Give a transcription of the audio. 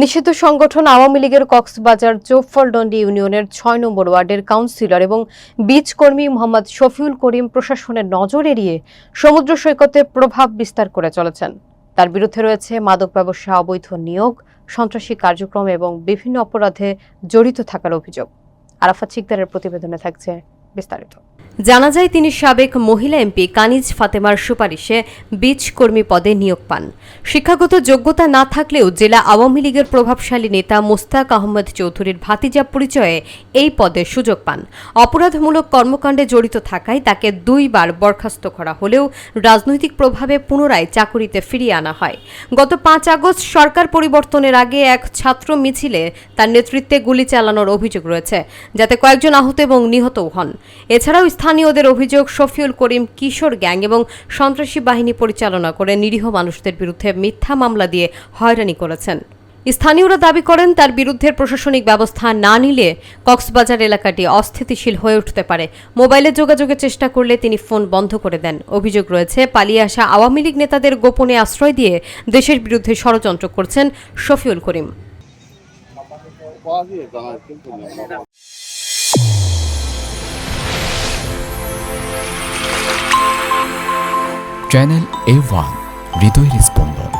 নিষিদ্ধ সংগঠন আওয়ামী লীগের কক্সবাজার চৌফলডন্ডি ইউনিয়নের ৬ নম্বর ওয়ার্ডের কাউন্সিলর এবং বীজ কর্মী মোহাম্মদ শফিউল করিম প্রশাসনের নজর এড়িয়ে সমুদ্র সৈকতে প্রভাব বিস্তার করে চলেছেন। তার বিরুদ্ধে রয়েছে মাদক ব্যবসা, অবৈধ নিয়োগ, সন্ত্রাসী কার্যক্রম এবং বিভিন্ন অপরাধে জড়িত থাকার অভিযোগ। আরাফাত শিকদারের প্রতিবেদনে থাকছে বিস্তারিত। জানা যায় তিনি সাবেক মহিলা এমপি কানিজ ফাতেমার সুপারিশে বীজ কর্মী পদে নিয়োগ পান। শিক্ষাগত যোগ্যতা না থাকলেও জেলা আওয়ামী লীগের প্রভাবশালী নেতা মোস্তাক আহমেদ চৌধুরীর ভাতিজা পরিচয়ে এই পদে সুযোগ পান। অপরাধমূলক কর্মকাণ্ডে জড়িত থাকায় তাকে 2 বার বরখাস্ত করা হলেও রাজনৈতিক প্রভাবে পুনরায় চাকুরিতে ফিরিয়ে আনা হয়। গত 5 আগস্ট সরকার পরিবর্তনের আগে এক ছাত্র মিছিলে তার নেতৃত্বে গুলি চালানোর অভিযোগ রয়েছে, যাতে কয়েকজন আহত এবং নিহতও হন। এছাড়াও স্থানীয়দের অভিযোগ, শফিউল করিম কিশোর গ্যাং এবং সন্ত্রাসী বাহিনী পরিচালনা করে নিরীহ মানুষদের বিরুদ্ধে মিথ্যা মামলা দিয়ে হয়রানি করেছেন। স্থানীয়রা দাবি করেন তার বিরুদ্ধে প্রশাসনিক ব্যবস্থা না নিলে কক্সবাজার এলাকাটি অস্থিতিশীল হয়ে উঠতে পারে। মোবাইলে যোগাযোগের চেষ্টা করলে তিনি ফোন বন্ধ করে দেন। অভিযোগ রয়েছে, পালিয়ে আসা আওয়ামী লীগ নেতাদের গোপনে আশ্রয় দিয়ে দেশের বিরুদ্ধে ষড়যন্ত্র করছেন শফিউল করিম। চ্যানেল A1 হৃদয়ের স্পন্দন।